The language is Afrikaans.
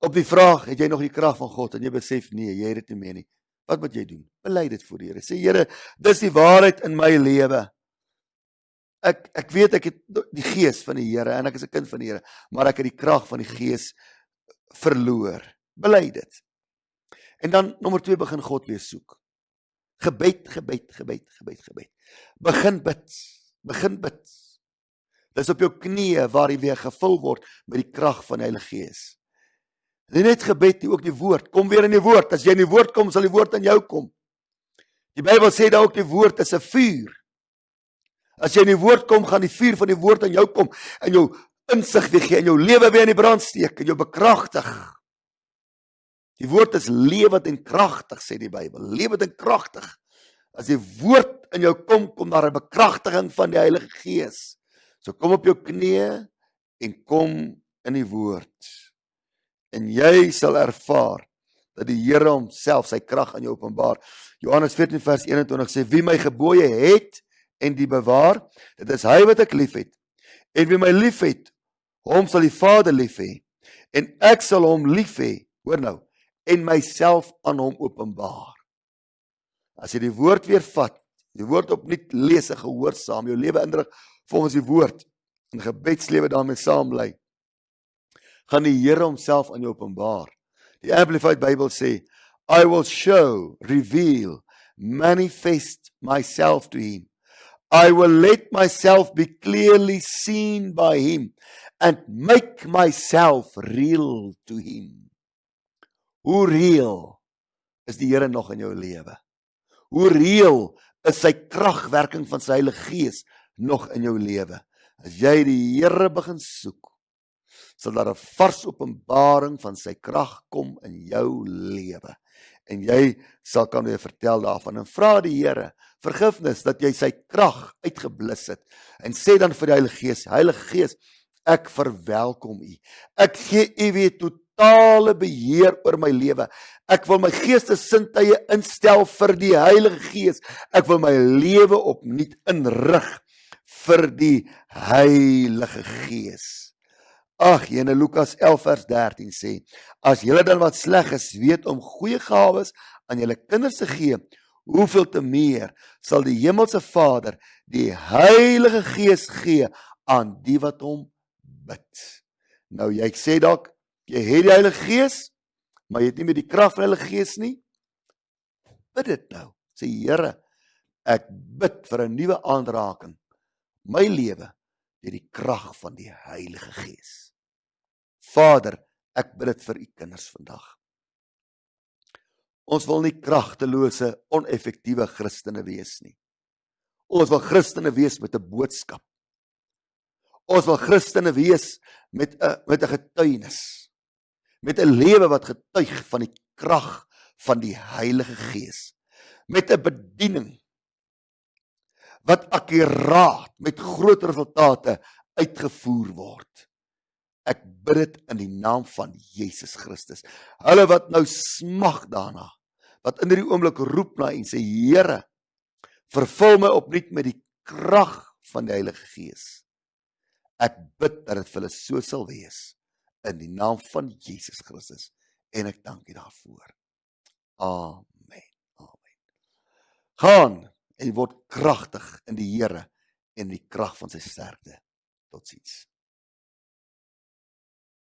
Op die vraag, het jy nog die krag van God? En jy besef, nee, jy het dit nie meer nie. Wat moet jy doen? Bely dit voor die Here. Sê, Here, dis die waarheid in my lewe. Ek weet ek het die gees van die Here en ek is 'n kind van die Here, maar ek het die krag van die gees verloor. Bely dit. En dan nommer 2, begin God weer soek. Gebed. Begin bid. Dis op jou knieë waar jy weer gevul word met die krag van die Heilige Gees. Nie net gebed nie, ook die woord. Kom weer in die woord. As jy in die woord kom, sal die woord in jou kom. Die Bybel sê daar ook die woord is 'n vuur. As jy in die woord kom, gaan die vuur van die woord in jou kom en jou insig weer gee en jou lewe weer in die brand steek en jou bekragtig. Die woord is lewend en kragtig, sê die Bybel. Lewend en kragtig. As die woord in jou kom, kom daar 'n bekragtiging van die Heilige Gees. So kom op jou knieë en kom in die woord. En jy sal ervaar dat die Here homself sy krag aan jou openbaar. Johannes 14 vers 21 sê, wie my gebooie het en die bewaar, dit is hy wat ek lief het. En wie my lief het, hom sal die Vader lief hê. En ek sal hom lief hê, hoor nou, en myself aan hom openbaar. As jy die woord weer vat, die woord opnuut lees en gehoorsaam, jou lewe indrig volgens die woord, en gebedslewe daarmee saam bly, gaan die Here homself aan jou openbaar. Die Amplified Bible sê, I will show, reveal, manifest myself to him. I will let myself be clearly seen by him and make myself real to him. Hoe reëel is die Here nog in jou lewe? Hoe reëel is sy kragwerking van sy Heilige Gees nog in jou lewe? As jy die Here begin soek, sal daar 'n vars openbaring van sy krag kom in jou lewe. En jy sal kan weer vertel daarvan en vra die Here vergifnis dat jy sy krag uitgeblus het. En sê dan vir die Heilige Gees, ek verwelkom u. Ek gee u weer totale beheer oor my lewe. Ek wil my geestessintuie instel vir die Heilige Gees. Ek wil my lewe opnuut inrig vir die Heilige Gees. Ag, jene Lukas 11 vers 13 sê, as julle dan wat sleg is, weet om goeie gawes aan julle kinders te gee, hoeveel te meer sal die hemelse Vader die Heilige Gees gee aan die wat hom bid. Nou jy sê dalk, jy het die Heilige Gees, maar jy het nie meer die krag van die Heilige Gees nie. Bid dit nou. Sê Here, ek bid vir 'n nuwe aanraking. My lewe deur die krag van die Heilige Gees. Vader, ek bid dit vir u kinders vandag. Ons wil nie kragtelose, oneffektiewe Christene wees nie. Ons wil Christene wees met 'n boodskap. Ons wil Christene wees met 'n getuienis. Met 'n lewe wat getuig van die krag van die Heilige Gees. Met 'n bediening wat akkuraat met groot resultate uitgevoer word. Ek bid dit in die naam van Jesus Christus. Hulle wat nou smag daarna, wat in hierdie oomblik roep na en sê, Here, vervul my opnuut met die krag van die Heilige Gees. Ek bid dat dit vir hulle so sal wees, in die naam van Jesus Christus. En ek dank U daarvoor. Amen. Amen. Gaan en word kragtig in die Here en die krag van sy sterkte. Totsiens.